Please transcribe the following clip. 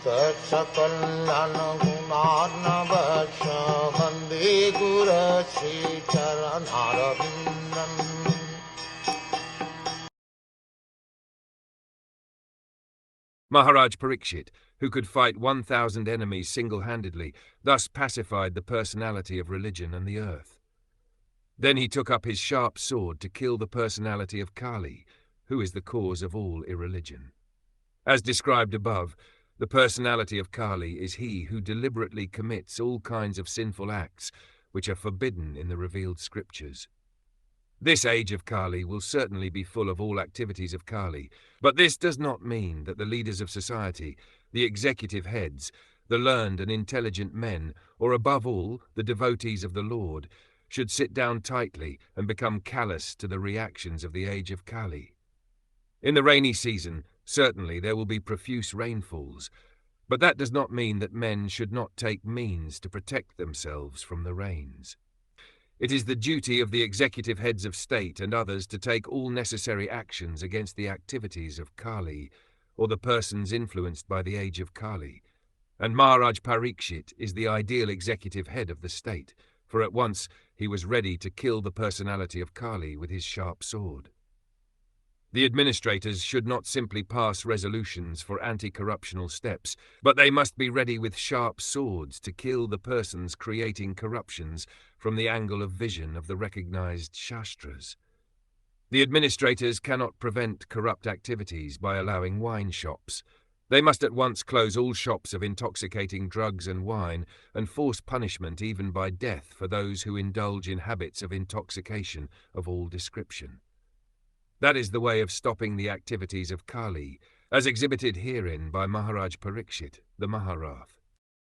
Sakal Gunarnavasha Vande Guru Sri Charanaravindan. Maharaj Parikṣit, who could fight 1,000 enemies single-handedly, thus pacified the personality of religion and the earth. Then he took up his sharp sword to kill the personality of Kali, who is the cause of all irreligion. As described above, the personality of Kali is he who deliberately commits all kinds of sinful acts which are forbidden in the revealed scriptures. This age of Kali will certainly be full of all activities of Kali, but this does not mean that the leaders of society, the executive heads, the learned and intelligent men, or above all, the devotees of the Lord, should sit down tightly and become callous to the reactions of the age of Kali. In the rainy season, certainly there will be profuse rainfalls, but that does not mean that men should not take means to protect themselves from the rains. It is the duty of the executive heads of state and others to take all necessary actions against the activities of Kali, or the persons influenced by the age of Kali, and Maharaj Parikṣit is the ideal executive head of the state, for at once he was ready to kill the personality of Kali with his sharp sword. The administrators should not simply pass resolutions for anti-corruptional steps, but they must be ready with sharp swords to kill the persons creating corruptions from the angle of vision of the recognized Shastras. The administrators cannot prevent corrupt activities by allowing wine shops. They must at once close all shops of intoxicating drugs and wine and force punishment even by death for those who indulge in habits of intoxication of all description. That is the way of stopping the activities of Kali, as exhibited herein by Maharaj Parikṣit, the Maharath.